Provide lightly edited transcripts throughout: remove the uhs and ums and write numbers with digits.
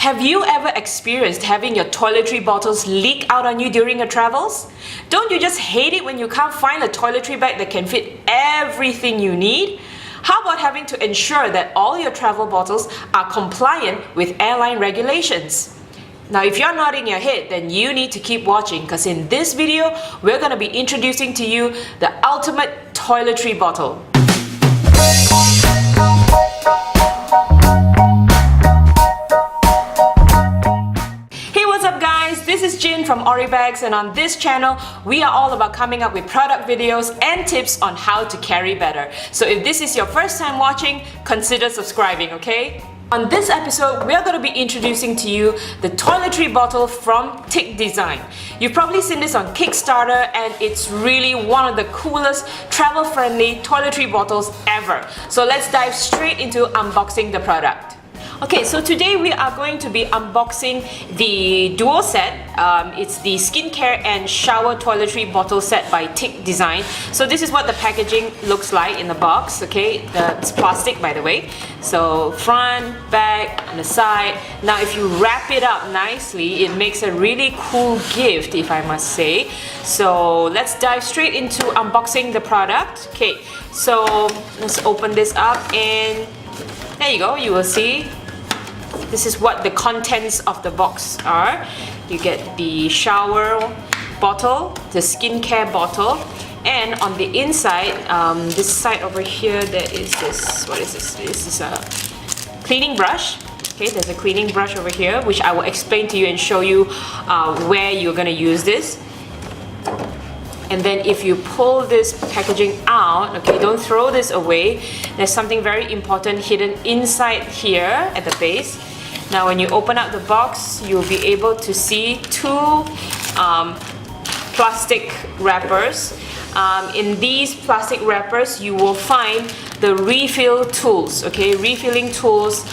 Have you ever experienced having your toiletry bottles leak out on you during your travels? Don't you just hate it when you can't find a toiletry bag that can fit everything you need? How about having to ensure that all your travel bottles are compliant with airline regulations? Now, if you're nodding your head, then you need to keep watching, because in this video, we're going to be introducing to you the ultimate toiletry bottle. Hey, what's up guys? This is Jin from Oribags, and on this channel, we are all about coming up with product videos and tips on how to carry better. So if this is your first time watching, consider subscribing, okay? On this episode, we are going to be introducing to you the toiletry bottle from Tick Design. You've probably seen this on Kickstarter, and it's really one of the coolest travel-friendly toiletry bottles ever. So let's dive straight into unboxing the product. Okay, so today we are going to be unboxing the duo set. It's the skincare and shower toiletry bottle set by Tick Design. So this is what the packaging looks like in the box, okay? It's plastic, by the way. So front, back, and the side. Now if you wrap it up nicely, it makes a really cool gift, if I must say. So let's dive straight into unboxing the product. Okay, so let's open this up, and there you go, you will see. This is what the contents of the box are. You get the shower bottle, the skincare bottle, and on the inside, this side over here, there is this, what is this? This is a cleaning brush. Okay, there's a cleaning brush over here, which I will explain to you and show you where you're going to use this. And then if you pull this packaging out, okay, don't throw this away. There's something very important hidden inside here at the base. Now when you open up the box, you'll be able to see two plastic wrappers. In these plastic wrappers, you will find the refill tools, okay, refilling tools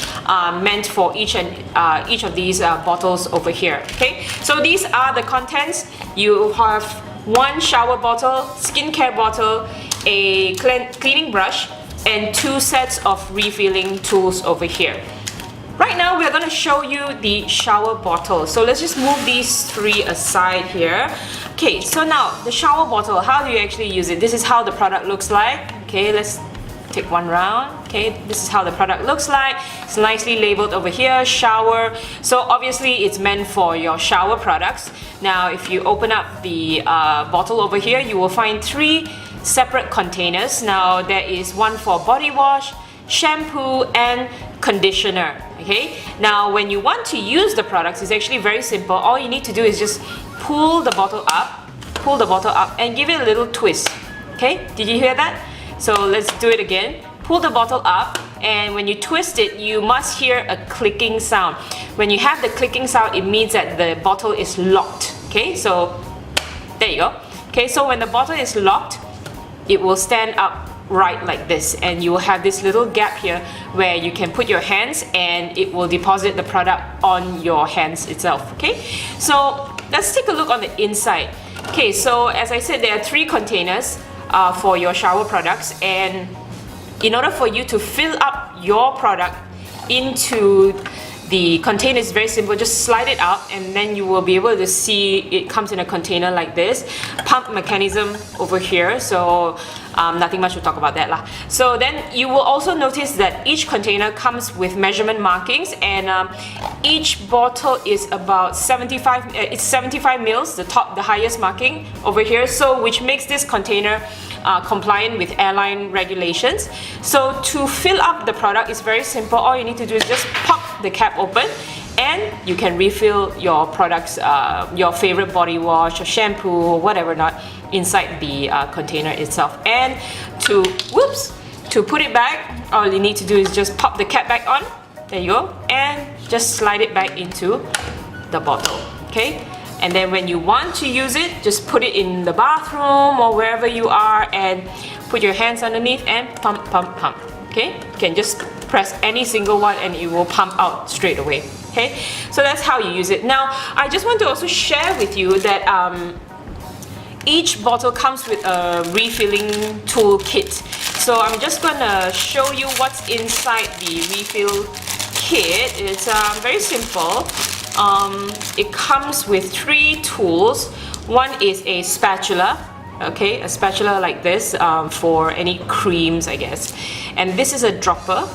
meant for each of these bottles over here, okay. So these are the contents. You have one shower bottle, skincare bottle, a cleaning brush, and two sets of refilling tools over here. Right now, we're going to show you the shower bottle. So let's just move these three aside here. Okay, so now the shower bottle, how do you actually use it? This is how the product looks like. Okay, let's take one round. Okay, this is how the product looks like. It's nicely labeled over here, shower. So obviously it's meant for your shower products. Now if you open up the bottle over here, you will find three separate containers. Now there is one for body wash, shampoo, and conditioner. Okay, now when you want to use the products, it's actually very simple. All you need to do is just pull the bottle up, and give it a little twist. Okay, did you hear that? So let's do it again. Pull the bottle up, and when you twist it, you must hear a clicking sound. When you have the clicking sound, it means that the bottle is locked. Okay, so there you go. Okay, so when the bottle is locked, it will stand up right like this, and you will have this little gap here where you can put your hands, and it will deposit the product on your hands itself. Okay, so let's take a look on the inside. Okay, so as I said, there are three containers for your shower products, and in order for you to fill up your product into the container, is very simple. Just slide it out, and then you will be able to see it comes in a container like this. Pump mechanism over here, so nothing much to talk about that lah. So then you will also notice that each container comes with measurement markings, and each bottle is about 75. It's 75 mils, the highest marking over here. So which makes this container compliant with airline regulations. So to fill up the product is very simple. All you need to do is just pop the cap open, and you can refill your products, your favorite body wash or shampoo or whatever not, inside the container itself. And to put it back, all you need to do is just pop the cap back on. There you go, and just slide it back into the bottle. Okay, and then when you want to use it, just put it in the bathroom or wherever you are, and put your hands underneath and pump, pump, pump. Okay, you can just press any single one and it will pump out straight away. Okay, so that's how you use it. Now I just want to also share with you that each bottle comes with a refilling tool kit. So I'm just gonna show you what's inside the refill kit is very simple. It comes with 3 tools. One is a spatula, okay, a spatula like this for any creams, I guess. And this is a dropper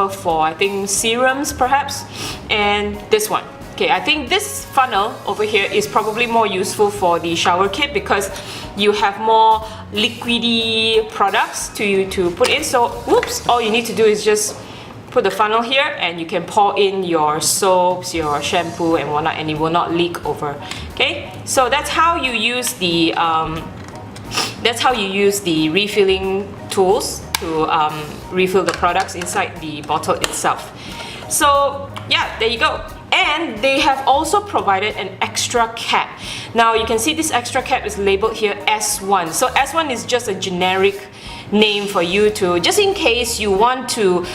for, I think, serums perhaps. And this one. Okay, I think this funnel over here is probably more useful for the shower kit because you have more liquidy products to put in. So, whoops, all you need to do is just put the funnel here and you can pour in your soaps, your shampoo and whatnot, and it will not leak over. Okay, so that's how you use the refilling tools to refill the products inside the bottle itself. So yeah, there you go. And they have also provided an extra cap. Now you can see this extra cap is labeled here S1. So S1 is just a generic name for you to, just in case you want to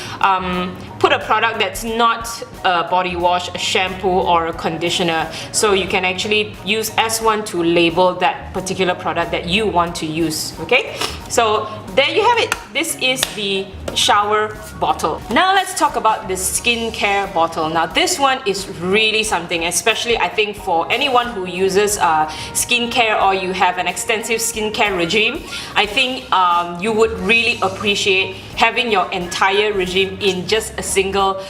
put a product that's not a body wash, a shampoo or a conditioner. So you can actually use S1 to label that particular product that you want to use, okay? So there you have it. This is the shower bottle. Now let's talk about the skincare bottle. Now this one is really something, especially I think for anyone who uses skincare or you have an extensive skincare regime. I think you would really appreciate having your entire regime in just a single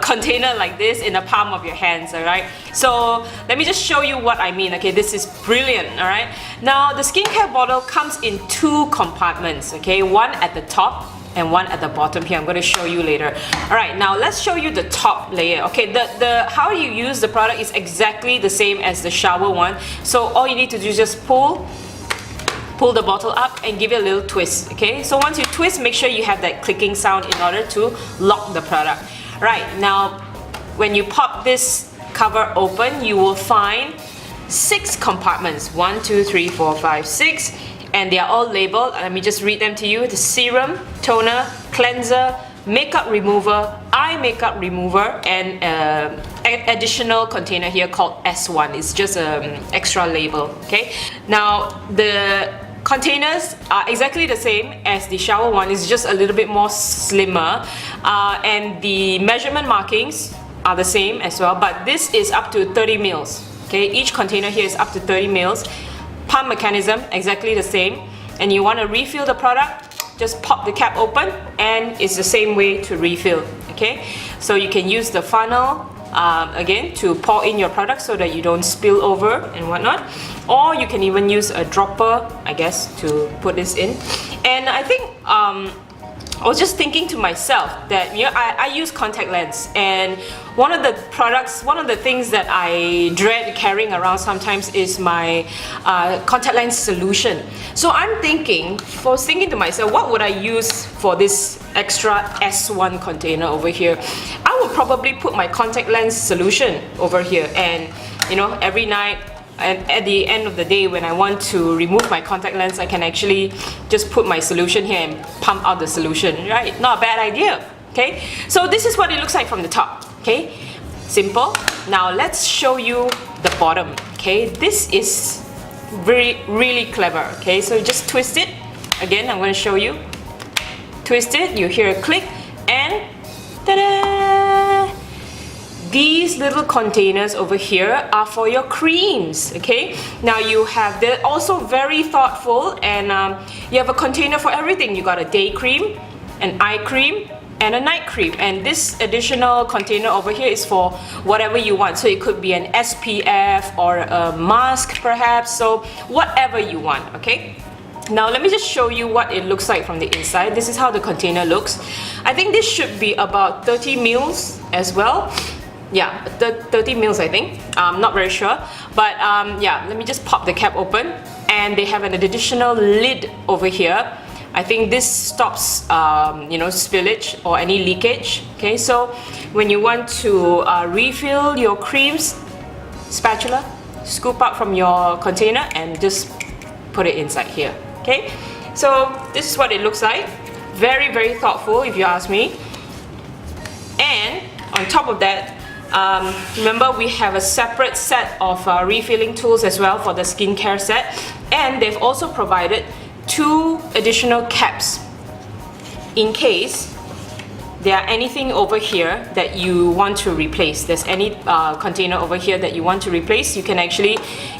container like this in the palm of your hands, alright? So let me just show you what I mean. Okay, this is brilliant, alright? Now the skincare bottle comes in 2 compartments, okay? One at the top and one at the bottom here. I'm going to show you later. Alright, now let's show you the top layer. Okay, the how you use the product is exactly the same as the shower one. So all you need to do is just pull the bottle up and give it a little twist. Okay, so once you twist, make sure you have that clicking sound in order to lock the product. Right, now when you pop this cover open, you will find 6 compartments. 1, 2, 3, 4, 5, 6. And they are all labeled. Let me just read them to you. The serum, toner, cleanser, makeup remover, eye makeup remover, and an additional container here called S1. It's just an extra label. Okay. Now the containers are exactly the same as the shower one. It's just a little bit more slimmer, and the measurement markings are the same as well. But this is up to 30 mils. Okay. Each container here is up to 30 mils. Pump mechanism exactly the same, and you want to refill the product, just pop the cap open and it's the same way to refill. Okay, so you can use the funnel again to pour in your product so that you don't spill over and whatnot, or you can even use a dropper, I guess, to put this in. And I think I was just thinking to myself that, you know, I use contact lens, and one of the things that I dread carrying around sometimes is my contact lens solution. So I was thinking to myself, what would I use for this extra S1 container over here? I would probably put my contact lens solution over here, and you know, every night and at the end of the day when I want to remove my contact lens, I can actually just put my solution here and pump out the solution, right? Not a bad idea. Okay, so this is what it looks like from the top. Okay, simple. Now let's show you the bottom. Okay, this is really clever. Okay, so just twist it. Again, I'm going to show you. Twist it, you hear a click, and ta-da! These little containers over here are for your creams. Okay, now they're also very thoughtful, and you have a container for everything. You got a day cream, an eye cream, and a night cream. And this additional container over here is for whatever you want. So it could be an SPF or a mask perhaps, so whatever you want. Okay, now let me just show you what it looks like from the inside. This is how the container looks. I think this should be about 30 mils as well. Yeah, 30 mils I think. I'm not very sure, but yeah, let me just pop the cap open, and they have an additional lid over here. I think this stops you know, spillage or any leakage. Okay, so when you want to refill your creams, spatula, scoop out from your container and just put it inside here. Okay, so this is what it looks like. Very thoughtful, if you ask me. And on top of that, remember we have a separate set of refilling tools as well for the skincare set, and they've also provided 2 additional caps in case there are anything over here that you want to replace, there's any container over here that you want to replace, you can actually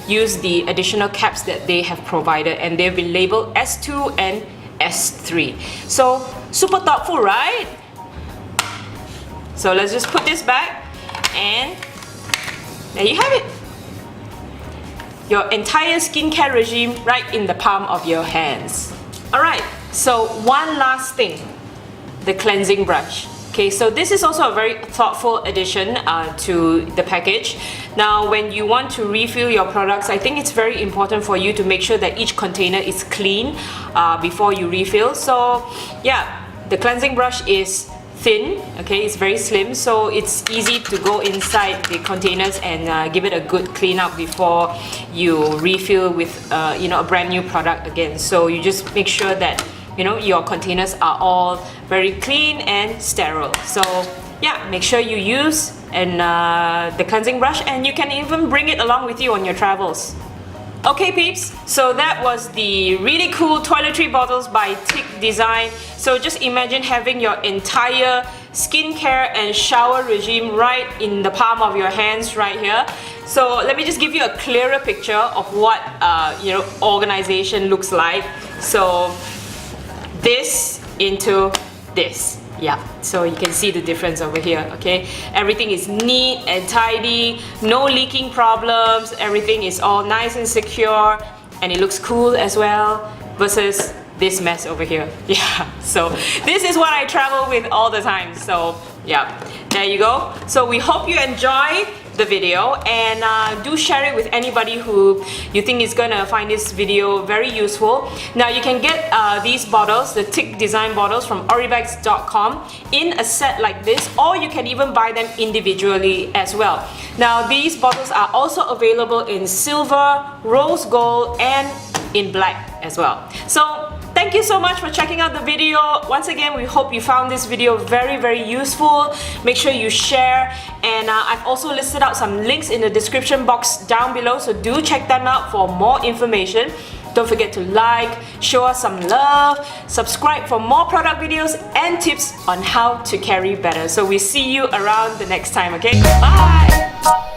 use the additional caps that they have provided, and they've been labeled S2 and S3. So super thoughtful, right? So let's just put this back, and there you have it. Your entire skincare regime right in the palm of your hands. Alright, so one last thing, the cleansing brush. Okay, so this is also a very thoughtful addition to the package. Now, when you want to refill your products, I think it's very important for you to make sure that each container is clean before you refill. So yeah, the cleansing brush is thin, okay, it's very slim, so it's easy to go inside the containers and give it a good clean up before you refill with you know, a brand new product again. So you just make sure that, you know, your containers are all very clean and sterile. So yeah, make sure you use the cleansing brush, and you can even bring it along with you on your travels. Okay peeps, so that was the really cool toiletry bottles by Tick Design. So just imagine having your entire skincare and shower regime right in the palm of your hands right here. So let me just give you a clearer picture of what you know, organization looks like. So this into this. Yeah, so you can see the difference over here, okay? Everything is neat and tidy, no leaking problems, everything is all nice and secure, and it looks cool as well, versus this mess over here. Yeah, so this is what I travel with all the time. So yeah, there you go. So we hope you enjoy the video, and do share it with anybody who you think is gonna find this video very useful. Now you can get these bottles, the Tick Design bottles, from oribags.com in a set like this, or you can even buy them individually as well. Now these bottles are also available in silver, rose gold, and in black as well. So thank you so much for checking out the video. Once again, we hope you found this video very, very useful. Make sure you share, and I've also listed out some links in the description box down below, so do check them out for more information. Don't forget to like, show us some love, subscribe for more product videos and tips on how to carry better. So we see you around the next time, okay? Bye!